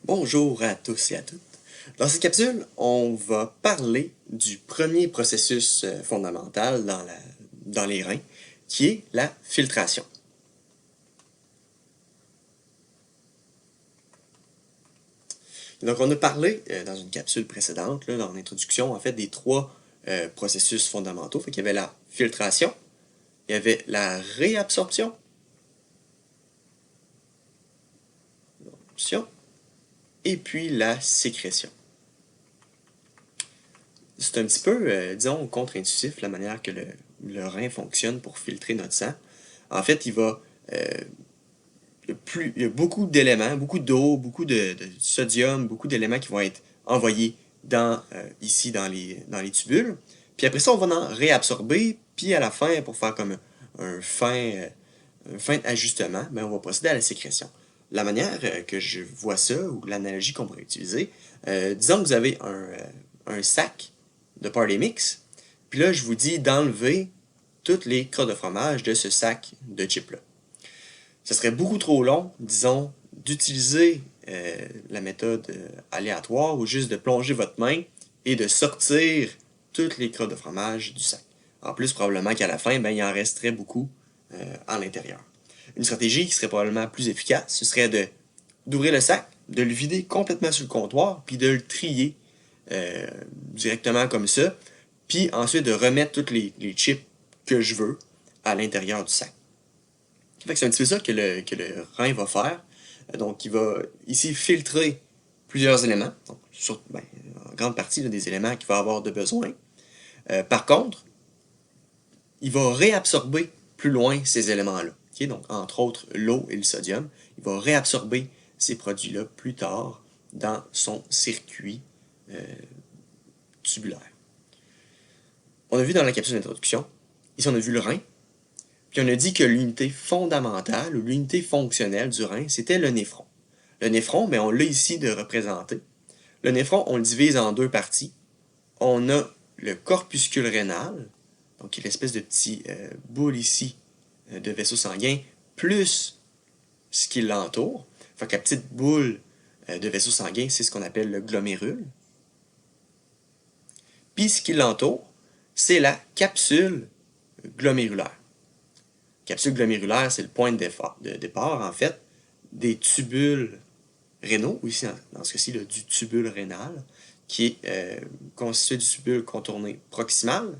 Bonjour à tous et à toutes. Dans cette capsule, on va parler du premier processus fondamental dans les reins, qui est la filtration. Donc, on a parlé dans une capsule précédente, là, dans l'introduction, en fait, des trois processus fondamentaux. Fait qu'il y avait la filtration, il y avait la réabsorption, et puis la sécrétion. C'est un petit peu, disons, contre-intuitif la manière que le rein fonctionne pour filtrer notre sang. En fait, euh, il y a beaucoup d'éléments, beaucoup d'eau, beaucoup de sodium, beaucoup d'éléments qui vont être envoyés ici dans les tubules. Puis après ça, on va en réabsorber, puis à la fin, pour faire comme un fin, euh, un fin ajustement, ben, on va procéder à la sécrétion. La manière que je vois ça, ou l'analogie qu'on pourrait utiliser, disons que vous avez un sac de party mix, puis là, je vous dis d'enlever toutes les crottes de fromage de ce sac de chips-là. Ce serait beaucoup trop long, disons, d'utiliser la méthode aléatoire ou juste de plonger votre main et de sortir toutes les crottes de fromage du sac. En plus, probablement qu'à la fin, ben, il en resterait beaucoup à l'intérieur. Une stratégie qui serait probablement plus efficace, ce serait d'ouvrir le sac, de le vider complètement sur le comptoir, puis de le trier directement comme ça, puis ensuite de remettre toutes les chips que je veux à l'intérieur du sac. Fait que c'est un petit peu ça que le rein va faire. Donc, il va ici filtrer plusieurs éléments, donc, en grande partie là, des éléments qu'il va avoir de besoin. Par contre, il va réabsorber plus loin ces éléments-là. Okay? Donc, entre autres, l'eau et le sodium. Il va réabsorber ces produits-là plus tard dans son circuit euh, tubulaire. On a vu dans la capsule d'introduction, ici on a vu le rein, puis on a dit que l'unité fondamentale ou l'unité fonctionnelle du rein, c'était le néphron. Le néphron, mais on l'a ici de représenter. Le néphron, on le divise en deux parties. On a le corpuscule rénal, donc qui est l'espèce de petit boule ici de vaisseau sanguin, plus ce qui l'entoure. Fait que la petite boule de vaisseau sanguin, c'est ce qu'on appelle le glomérule. Puis ce qui l'entoure, c'est la capsule glomérulaire. Capsule glomérulaire, c'est le point de départ, en fait, des tubules rénaux, ou ici, dans ce cas-ci, du tubule rénal, qui est constitué du tubule contourné proximal,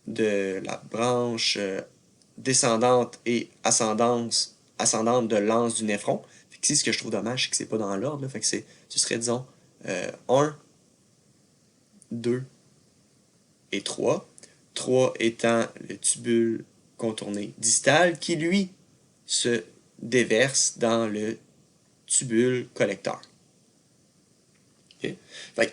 de la branche descendante et ascendante de l'anse du néphron. Fait que ici, ce que je trouve dommage, c'est que c'est pas dans l'ordre. Fait que ce serait, disons, 1, 2 et 3. 3 étant le tubule contourné distal qui, lui, se déverse dans le tubule collecteur. Okay? Fait que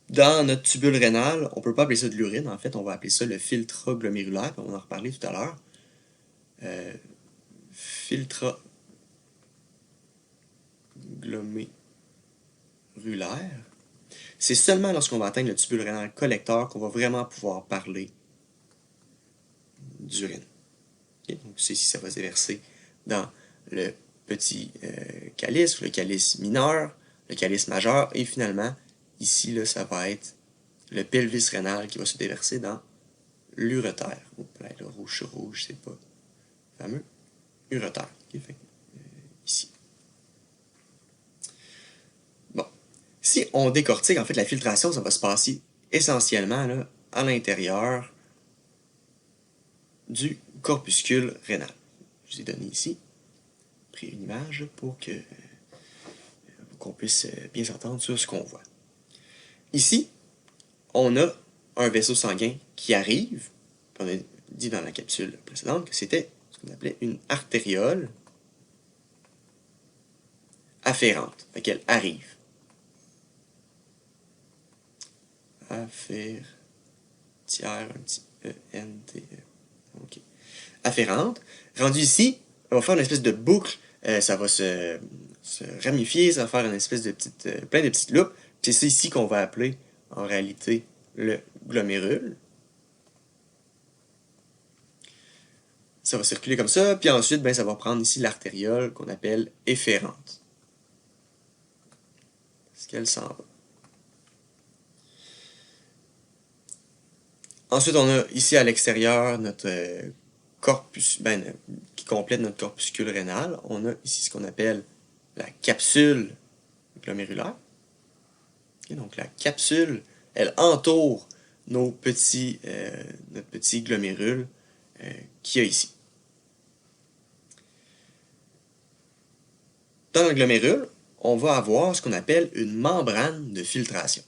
dans notre tubule rénal, on ne peut pas appeler ça de l'urine, en fait, on va appeler ça le filtrat glomérulaire, on va en reparler tout à l'heure. Filtrat glomérulaire. C'est seulement lorsqu'on va atteindre le tubule rénal collecteur qu'on va vraiment pouvoir parler d'urine. Okay? Donc, c'est ici, ça va se déverser dans le petit calice, le calice mineur, le calice majeur, et finalement, ici, là, ça va être le pelvis rénal qui va se déverser dans l'urétère. Oups, là, le rouge sur rouge, c'est pas fameux. Urétère. Okay, fait, ici. Bon. Si on décortique, en fait, la filtration, ça va se passer essentiellement là, à l'intérieur du corpuscule rénal. Je vous ai donné ici, pris une image pour qu'on puisse bien s'entendre sur ce qu'on voit. Ici, on a un vaisseau sanguin qui arrive. On a dit dans la capsule précédente que c'était ce qu'on appelait une artériole afférente. Fait qu'elle arrive. Affaire, un petit E-N-T-E. OK. Afférente. Rendu ici, on va faire une espèce de boucle. Ça va se ramifier, ça va faire une espèce de plein de petites loupes. C'est ça ici qu'on va appeler, en réalité, le glomérule. Ça va circuler comme ça, puis ensuite, ben, ça va prendre ici l'artériole qu'on appelle efférente. Est-ce qu'elle s'en va? Ensuite, on a ici à l'extérieur notre corpus, qui complète notre corpuscule rénal. On a ici ce qu'on appelle la capsule glomérulaire. Okay, donc la capsule, elle entoure notre petit glomérule qu'il y a ici. Dans le glomérule, on va avoir ce qu'on appelle une membrane de filtration.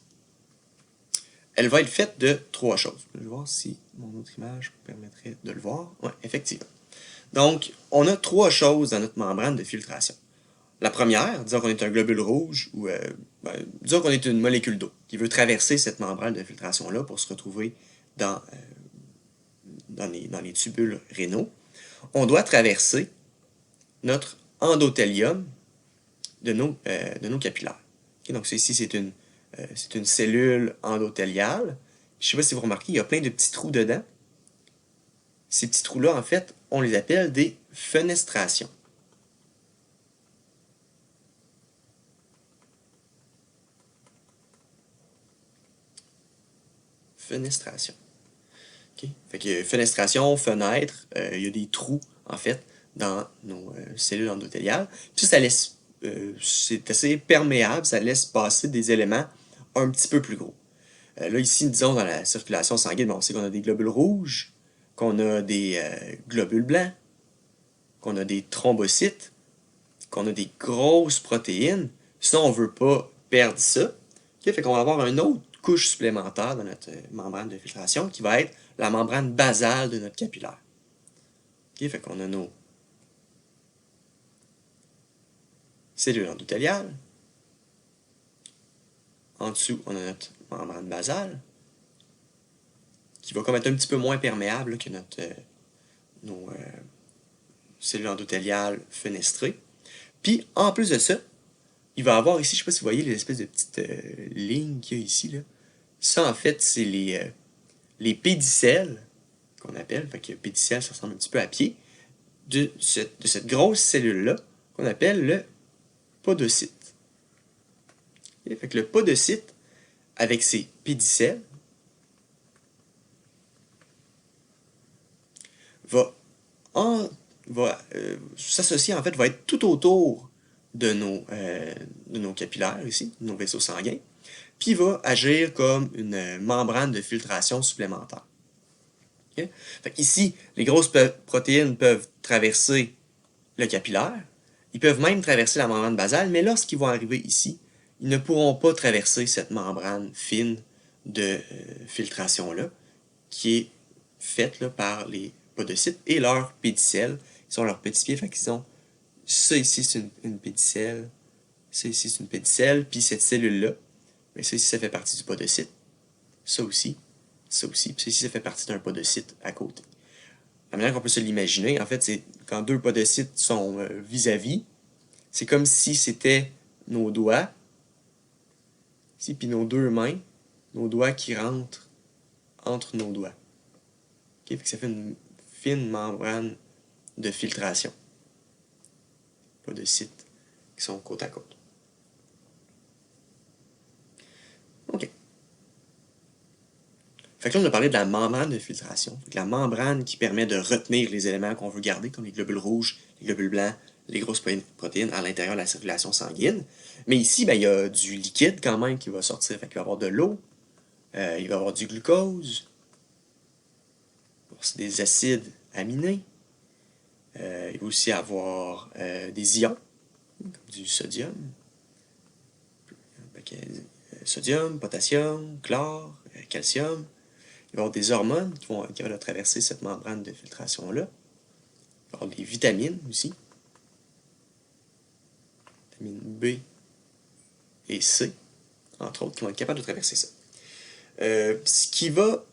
Elle va être faite de trois choses. Je vais voir si mon autre image me permettrait de le voir. Oui, effectivement. Donc, on a trois choses dans notre membrane de filtration. La première, disons qu'on est un globule rouge, ou disons qu'on est une molécule d'eau qui veut traverser cette membrane de filtration-là pour se retrouver dans les tubules rénaux. On doit traverser notre endothélium de nos capillaires. Okay, donc ici, c'est une cellule endothéliale. Je ne sais pas si vous remarquez, il y a plein de petits trous dedans. Ces petits trous-là, en fait, on les appelle des fenestrations. Fenestration. Okay. Fait que fenestration, fenêtre, il y a des trous, en fait, dans nos cellules endothéliales. Puis ça laisse, c'est assez perméable, ça laisse passer des éléments un petit peu plus gros. Là, ici, disons, dans la circulation sanguine, on sait qu'on a des globules rouges, qu'on a des globules blancs, qu'on a des thrombocytes, qu'on a des grosses protéines. Sinon, on ne veut pas perdre ça. Okay? Fait qu'on va avoir une autre couche supplémentaire dans notre membrane de filtration qui va être la membrane basale de notre capillaire. Okay? Fait qu'on a nos cellules endothéliales. En dessous, on a notre membrane basale qui va comme être un petit peu moins perméable que nos cellules endothéliales fenestrées. Puis, en plus de ça, il va y avoir ici, je ne sais pas si vous voyez les espèces de petites lignes qu'il y a ici. Là. Ça, en fait, c'est les pédicelles qu'on appelle. Fait que pédicelle, ça ressemble un petit peu à pied. De cette grosse cellule-là qu'on appelle le podocyte. Okay? Fait que le podocyte, avec ses pédicelles, va s'associer, en fait, va être tout autour de nos capillaires ici, de nos vaisseaux sanguins, puis va agir comme une membrane de filtration supplémentaire. Okay? Fait ici, les grosses protéines peuvent traverser le capillaire, ils peuvent même traverser la membrane basale, mais lorsqu'ils vont arriver ici, ils ne pourront pas traverser cette membrane fine de filtration-là, qui est faite là, par les podocytes et leurs pédicelles, qui sont leurs petits pieds. Fait qu'ils ont ça ici, c'est une pédicelle, ça ici, c'est une pédicelle, puis cette cellule-là, mais ça ici, ça fait partie du podocyte. Ça aussi, puis ça ici, ça fait partie d'un podocyte à côté. La manière qu'on peut se l'imaginer, en fait, c'est quand deux podocytes sont vis-à-vis, c'est comme si c'était nos doigts, ici, puis nos deux mains, nos doigts qui rentrent entre nos doigts. Okay? Fait que ça fait une fine membrane de filtration. Podocytes qui sont côte à côte. OK. Fait que là, on a parlé de la membrane de filtration. La membrane qui permet de retenir les éléments qu'on veut garder, comme les globules rouges, les globules blancs, les grosses protéines à l'intérieur de la circulation sanguine. Mais ici, ben, il y a du liquide quand même qui va sortir. Fait qu'il va y avoir de l'eau, il va y avoir du glucose, des acides aminés. Il va aussi avoir des ions, comme du sodium, sodium, potassium, chlore, calcium. Il va y avoir des hormones qui vont traverser cette membrane de filtration-là. Il va y avoir des vitamines aussi. Vitamines B et C, entre autres, qui vont être capables de traverser ça. Ce qui va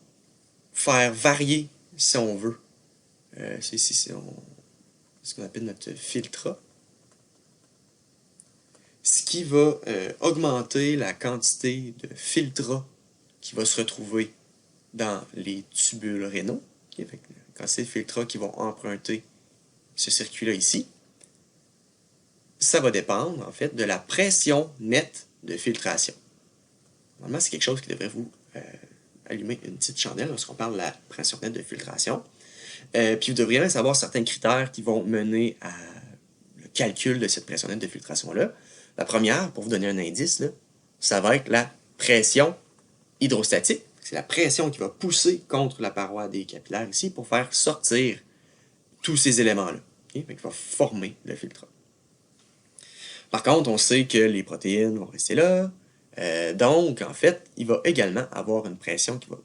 faire varier, si on veut, c'est ce qu'on appelle notre filtrat. Ce qui va augmenter la quantité de filtrat qui va se retrouver dans les tubules rénaux. Okay? Fait que la quantité de filtrats qui vont emprunter ce circuit-là ici, ça va dépendre, en fait, de la pression nette de filtration. Normalement, c'est quelque chose qui devrait vous allumer une petite chandelle lorsqu'on parle de la pression nette de filtration. Puis vous devriez même savoir certains critères qui vont mener à le calcul de cette pression nette de filtration-là. La première, pour vous donner un indice, là, ça va être la pression hydrostatique. C'est la pression qui va pousser contre la paroi des capillaires ici pour faire sortir tous ces éléments-là. Okay? Qui va former le filtrat. Par contre, on sait que les protéines vont rester là. Donc, en fait, il va également avoir une pression qui va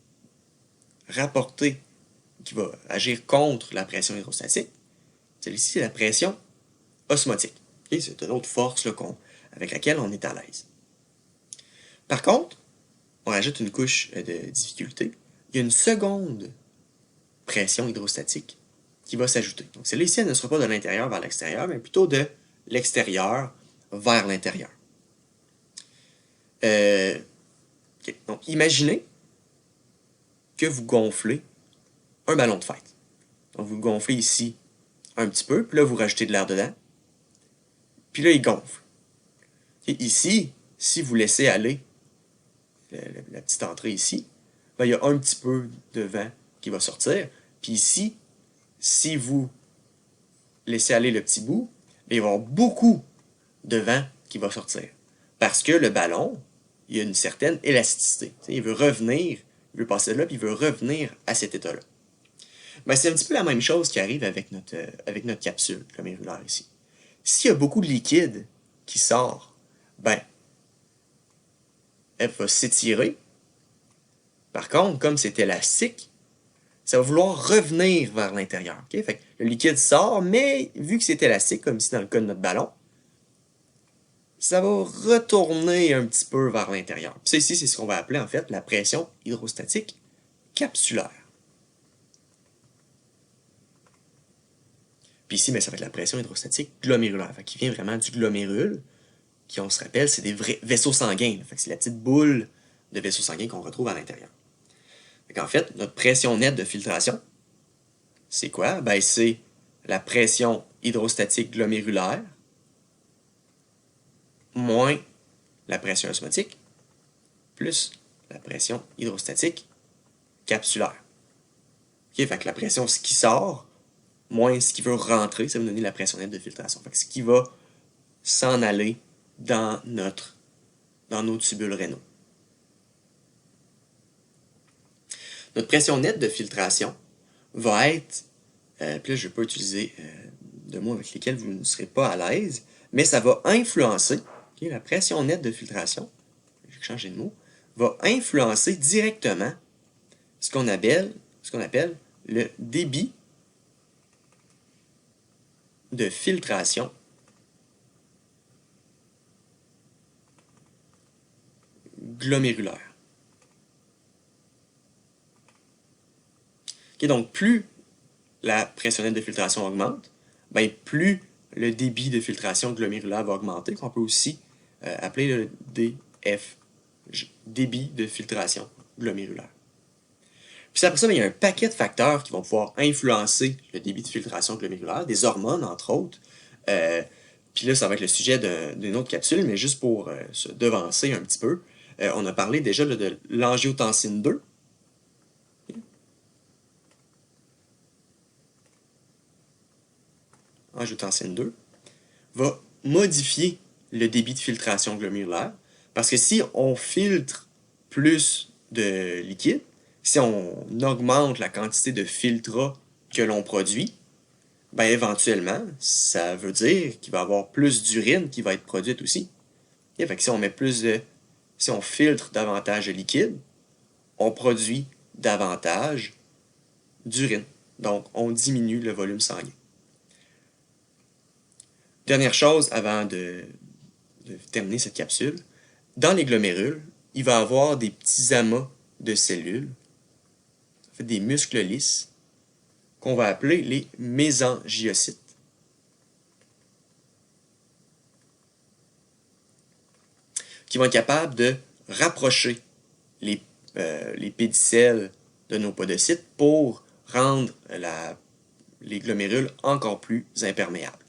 rapporter, qui va agir contre la pression hydrostatique. Celle-ci, c'est la pression osmotique. Okay? C'est une autre force là, avec laquelle on est à l'aise. Par contre, on rajoute une couche de difficulté. Il y a une seconde pression hydrostatique qui va s'ajouter. Donc celle-là ici, elle ne sera pas de l'intérieur vers l'extérieur, mais plutôt de l'extérieur vers l'intérieur. Okay. Donc imaginez que vous gonflez un ballon de fête. Donc vous le gonflez ici un petit peu, puis là vous rajoutez de l'air dedans, puis là il gonfle. Okay. Ici, si vous laissez aller la petite entrée ici, ben, il y a un petit peu de vent qui va sortir. Puis ici, si vous laissez aller le petit bout, ben, il va y avoir beaucoup de vent qui va sortir. Parce que le ballon, il a une certaine élasticité. Il veut revenir, il veut passer de là, puis il veut revenir à cet état-là. Ben, c'est un petit peu la même chose qui arrive avec notre capsule glomérulaire ici. S'il y a beaucoup de liquide qui sort, ben, elle va s'étirer. Par contre, comme c'est élastique, ça va vouloir revenir vers l'intérieur. Okay? Fait que le liquide sort, mais vu que c'est élastique, comme ici dans le cas de notre ballon, ça va retourner un petit peu vers l'intérieur. Puis ça ici, c'est ce qu'on va appeler en fait la pression hydrostatique capsulaire. Puis ici, mais ça va être la pression hydrostatique glomérulaire, fait qui vient vraiment du glomérule, qui, on se rappelle, c'est des vrais vaisseaux sanguins. Fait que c'est la petite boule de vaisseaux sanguins qu'on retrouve à l'intérieur. En fait, notre pression nette de filtration, c'est quoi? Ben, c'est la pression hydrostatique glomérulaire moins la pression osmotique plus la pression hydrostatique capsulaire. Okay? Fait que la pression, ce qui sort, moins ce qui veut rentrer, ça va donner la pression nette de filtration. Fait que ce qui va s'en aller dans nos tubules rénaux. Notre pression nette de filtration va être, puis là je ne vais pas utiliser de mots avec lesquels vous ne serez pas à l'aise, mais ça va influencer, okay, la pression nette de filtration, je vais changer de mot, va influencer directement ce qu'on appelle le débit de filtration glomérulaire. Okay, donc, plus la pression nette de filtration augmente, ben, plus le débit de filtration glomérulaire va augmenter, qu'on peut aussi appeler le DF, débit de filtration glomérulaire. Puis après ça, ben, il y a un paquet de facteurs qui vont pouvoir influencer le débit de filtration glomérulaire, des hormones, entre autres. Puis là, ça va être le sujet d'une autre capsule, mais juste pour se devancer un petit peu, on a parlé déjà là, de l'angiotensine 2. Angiotensine 2 va modifier le débit de filtration glomérulaire, parce que si on filtre plus de liquide, si on augmente la quantité de filtrat que l'on produit, ben éventuellement, ça veut dire qu'il va y avoir plus d'urine qui va être produite aussi. Et fait que si on filtre davantage de liquide, on produit davantage d'urine. Donc, on diminue le volume sanguin. Dernière chose avant de terminer cette capsule, dans les glomérules, il va y avoir des petits amas de cellules, en fait des muscles lisses, qu'on va appeler les mésangiocytes. Qui vont être capables de rapprocher les pédicelles de nos podocytes pour rendre les glomérules encore plus imperméables.